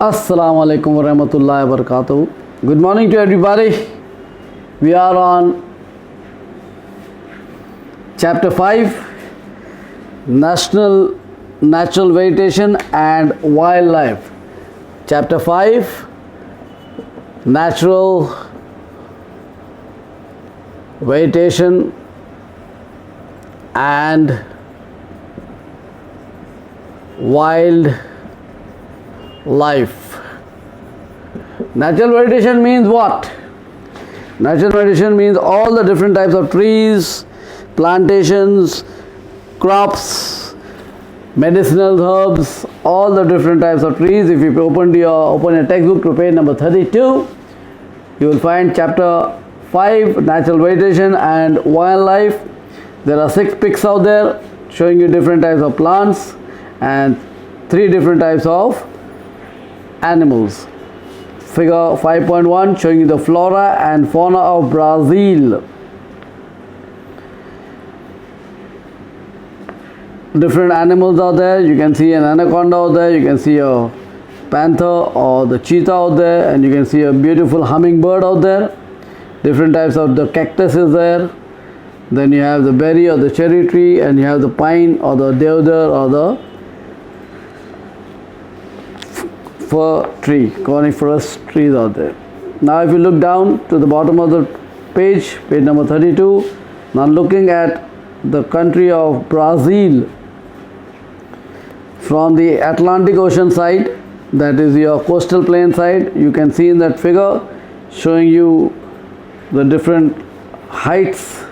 Assalamu alaikum wa rahmatullahi wa barakatuh. Good morning to everybody. We are on Chapter 5, Natural Vegetation and Wildlife. Chapter 5, Natural Vegetation and Wildlife. Natural vegetation means what? Natural vegetation means all the different types of trees, plantations, crops, medicinal herbs, all the different types of trees. If you open your textbook to page number 32, you will find chapter 5, Natural Vegetation and Wildlife. There are 6 pics out there showing you different types of plants and 3 different types of animals. Figure 5.1 showing you the flora and fauna of Brazil. Different animals out there. You can see an anaconda out there, you can see a panther or the cheetah out there, and you can see a beautiful hummingbird out there. Different types of the cactus is there. Then you have the berry or the cherry tree, and you have the pine or the deodar or the fir tree, coniferous trees out there. Now if you look down to the bottom of the page number 32, now looking at the country of Brazil from the Atlantic Ocean side, that is your coastal plain side, you can see in that figure showing you the different heights,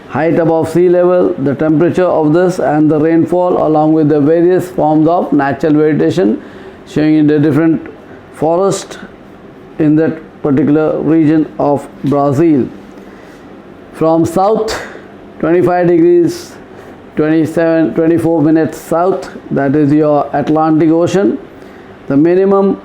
height above sea level, the temperature of this and the rainfall, along with the various forms of natural vegetation, showing you the different forest in that particular region of Brazil. From south, 25 degrees 24 minutes south, that is your Atlantic Ocean. The minimum,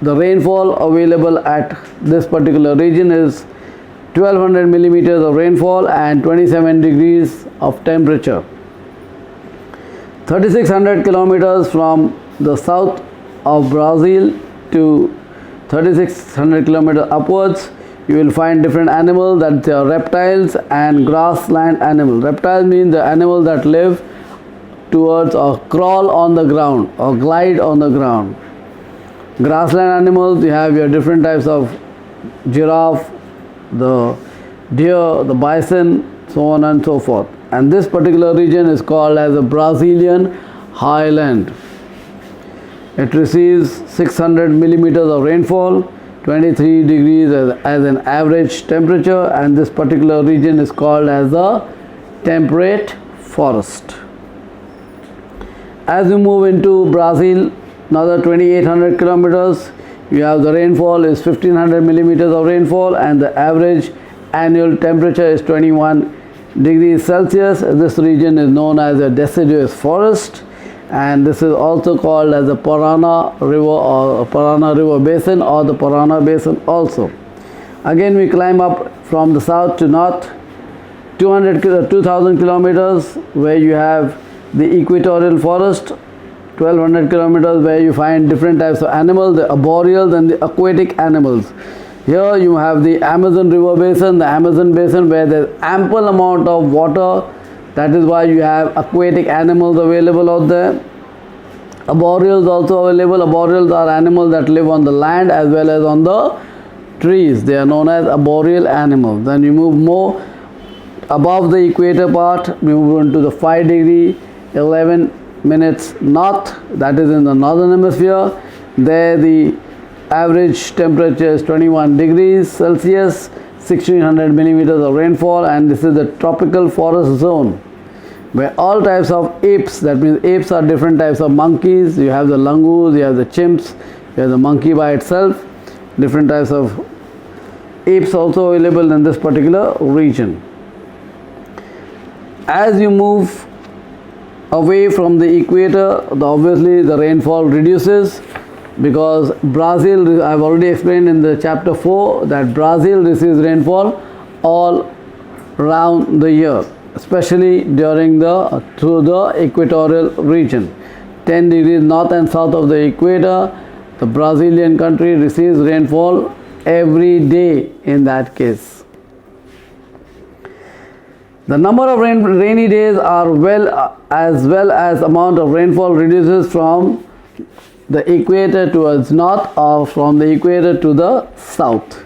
the rainfall available at this particular region is 1200 millimeters of rainfall and 27 degrees of temperature. 3600 kilometers from the south of Brazil to 3600 kilometers upwards, you will find different animals, that are reptiles and grassland animals. Reptiles mean the animals that live towards or crawl on the ground or glide on the ground. Grassland animals, you have your different types of giraffe, the deer, the bison, so on and so forth. And this particular region is called as the Brazilian Highland. It receives 600 millimeters of rainfall, 23 degrees as an average temperature, and this particular region is called as the temperate forest. As you move into Brazil, another 2800 kilometers, you have the rainfall is 1500 millimeters of rainfall, and the average annual temperature is 21 degrees Celsius. This region is known as a deciduous forest, and this is also called as the Parana River or Parana River Basin or the Parana Basin also. Again we climb up from the south to north 2000 kilometers, where you have the equatorial forest, 1200 kilometers, where you find different types of animals, the arboreal and the aquatic animals. Here you have the Amazon River Basin, the Amazon Basin, where there is ample amount of water. That is why you have aquatic animals available out there. Arboreals also available. Arboreals are animals that live on the land as well as on the trees. They are known as arboreal animals. Then you move more above the equator part, we move into the 5 degree 11 minutes north, that is in the northern hemisphere. There the average temperature is 21 degrees Celsius, 1600 millimeters of rainfall, and this is the tropical forest zone, where all types of apes, that means apes are different types of monkeys. You have the langurs, you have the chimps, you have the monkey by itself. Different types of apes also available in this particular region. As you move away from the equator, obviously the rainfall reduces, because Brazil, I have already explained in the chapter 4 that Brazil receives rainfall all around the year, especially during through the equatorial region. 10 degrees north and south of the equator, The Brazilian country receives rainfall every day in that case. The number of rainy days are well as amount of rainfall reduces from the equator towards north or from the equator to the south.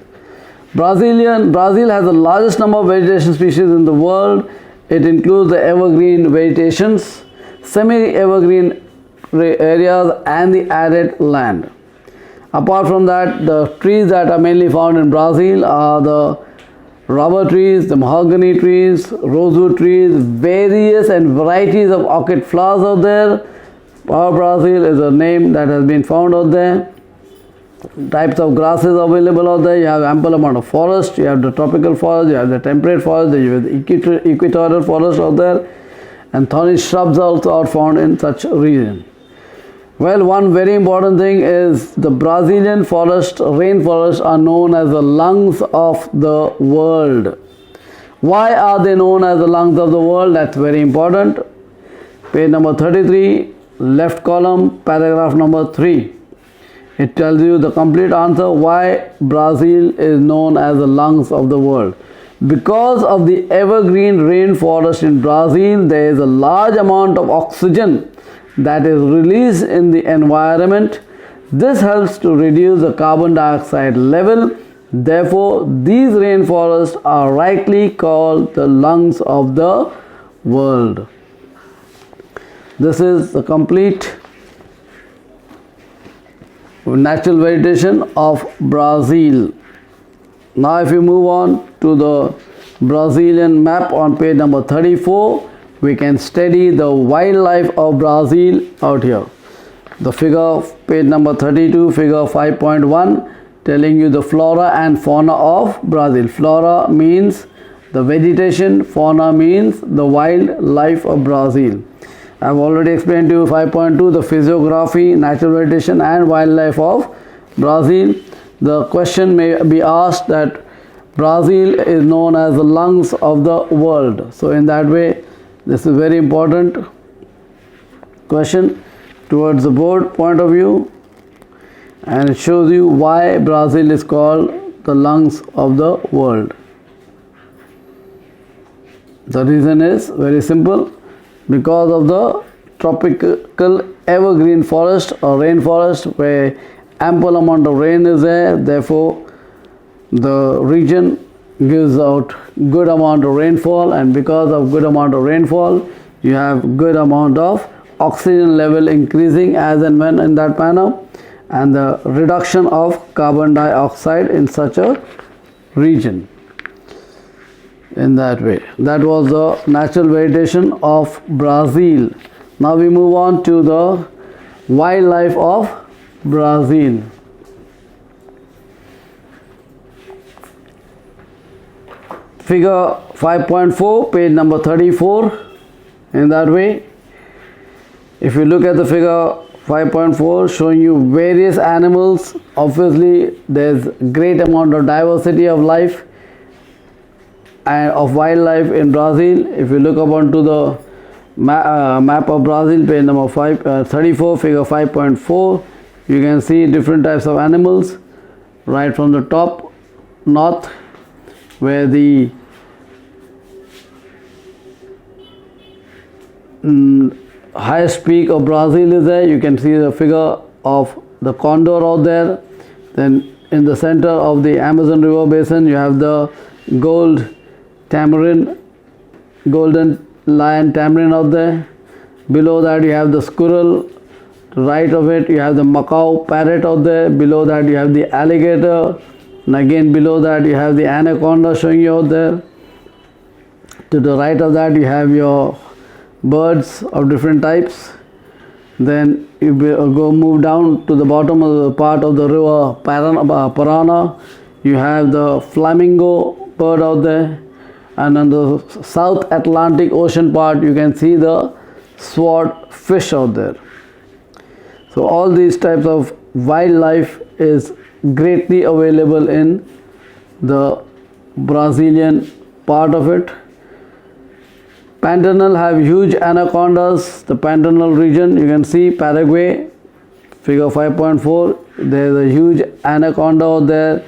Brazil has the largest number of vegetation species in the world. It includes the evergreen vegetations, semi-evergreen areas and the arid land. Apart from that, the trees that are mainly found in Brazil are the rubber trees, the mahogany trees, rosewood trees, various and varieties of orchid flowers out there. Pau Brazil is a name that has been found out there. Types of grasses available out there. You have ample amount of forest. You have the tropical forest. You have the temperate forest. You have the equatorial forest out there, and thorny shrubs also are found in such a region. Well, one very important thing is the Brazilian rainforests are known as the lungs of the world. Why are they known as the lungs of the world? That's very important. Page number 33, left column, paragraph number 3. It tells you the complete answer why Brazil is known as the lungs of the world. Because of the evergreen rainforest in Brazil, there is a large amount of oxygen that is released in the environment. This helps to reduce the carbon dioxide level. Therefore, these rainforests are rightly called the lungs of the world. This is the complete natural vegetation of Brazil. Now if you move on to the Brazilian map on page number 34, we can study the wildlife of Brazil out here. The figure, page number 32, figure 5.1, telling you the flora and fauna of Brazil. Flora means the vegetation, fauna means the wildlife of Brazil. I have already explained to you 5.2, the physiography, natural vegetation and wildlife of Brazil. The question may be asked that Brazil is known as the lungs of the world. So in that way, this is a very important question towards the board point of view, and it shows you why Brazil is called the lungs of the world. The reason is very simple. Because of the tropical evergreen forest or rainforest where ample amount of rain is there, therefore the region gives out good amount of rainfall, and because of good amount of rainfall you have good amount of oxygen level increasing as and when in that manner, and the reduction of carbon dioxide in such a region. In that way, that was the natural vegetation of Brazil. Now we move on to the wildlife of Brazil. Figure 5.4, page number 34. In that way, if you look at the figure 5.4 showing you various animals, obviously there's great amount of diversity of life and of wildlife in Brazil. If you look up onto the map of Brazil, page number 34, figure 5.4, you can see different types of animals right from the top north, where the highest peak of Brazil is there. You can see the figure of the condor out there. Then in the center of the Amazon River Basin, you have the golden lion tamarin out there. Below that you have the squirrel. To right of it you have the macaw parrot out there. Below that you have the alligator, and again below that you have the anaconda showing you out there. To the right of that you have your birds of different types. Then you move down to the bottom of the part of the river Parana. You have the flamingo bird out there, and on the South Atlantic Ocean part you can see the sword fish out there. So all these types of wildlife is greatly available in the Brazilian part of it. Pantanal have huge anacondas. The Pantanal region, you can see Paraguay, figure 5.4, there is a huge anaconda out there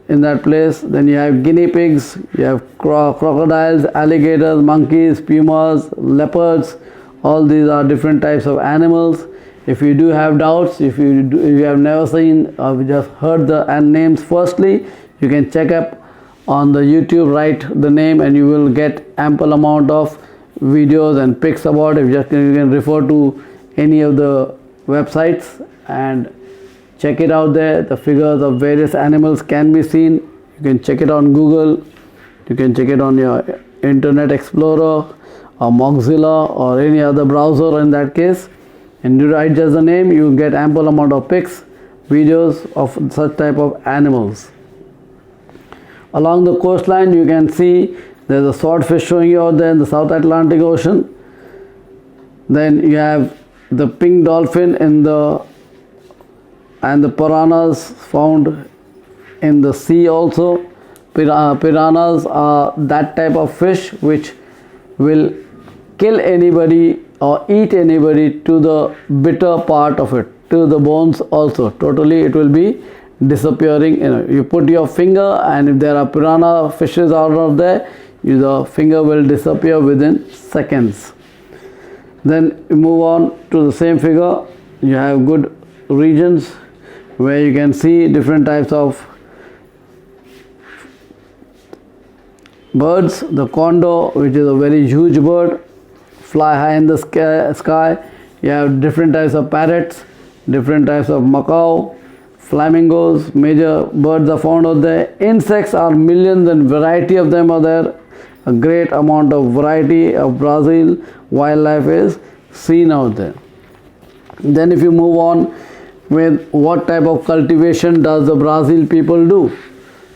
in that place. Then you have guinea pigs, you have crocodiles, alligators, monkeys, pumas, leopards. All these are different types of animals. If you do have doubts, if you have never seen or just heard the names firstly, you can check up on the YouTube, write the name, and you will get ample amount of videos and pics about it. You can refer to any of the websites and check it out there. The figures of various animals can be seen. You can check it on Google, you can check it on your Internet Explorer or Mozilla or any other browser in that case, and you write just the name, you get ample amount of pics, videos of such type of animals. Along the coastline you can see there's a swordfish showing you out there in the South Atlantic Ocean. Then you have the pink dolphin and the piranhas found in the sea also. Piranhas are that type of fish which will kill anybody or eat anybody to the bitter part of it, to the bones also. Totally it will be disappearing. You put your finger, and if there are piranha fishes out of there, the finger will disappear within seconds. Then you move on to the same figure. You have good regions where you can see different types of birds. The condor, which is a very huge bird, fly high in the sky. You have different types of parrots, different types of macaw, flamingos. Major birds are found out there. Insects are millions and variety of them are there. A great amount of variety of Brazil wildlife is seen out there. Then if you move on with what type of cultivation does the Brazil people do.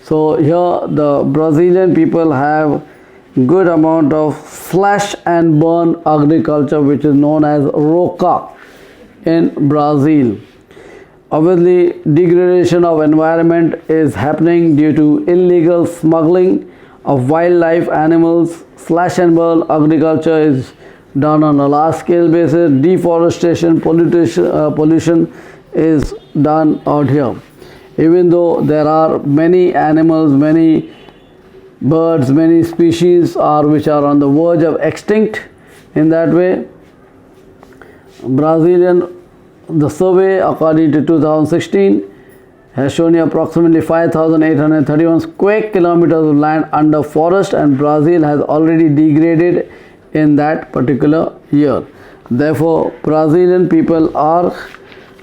So here the Brazilian people have good amount of slash and burn agriculture, which is known as roca in Brazil. Obviously degradation of environment is happening due to illegal smuggling of wildlife animals. Slash and burn agriculture is done on a large scale basis. Deforestation, pollution is done out here. Even though there are many animals, many birds, many species which are on the verge of extinct in that way. The survey according to 2016 has shown you approximately 5,831 square kilometers of land under forest, and Brazil has already degraded in that particular year. Therefore, Brazilian people are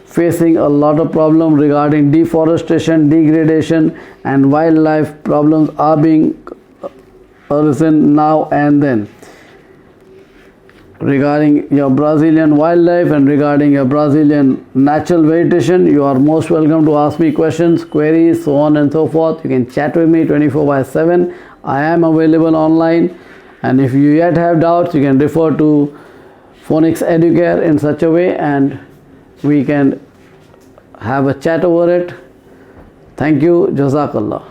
facing a lot of problems regarding deforestation, degradation, and wildlife problems are being arisen now and then. Regarding your Brazilian wildlife and regarding your Brazilian natural vegetation, you are most welcome to ask me questions, queries, so on and so forth. You can chat with me 24/7. I am available online, and if you yet have doubts, you can refer to Phonics Educare in such a way, and we can have a chat over it. Thank you. Jazakallah.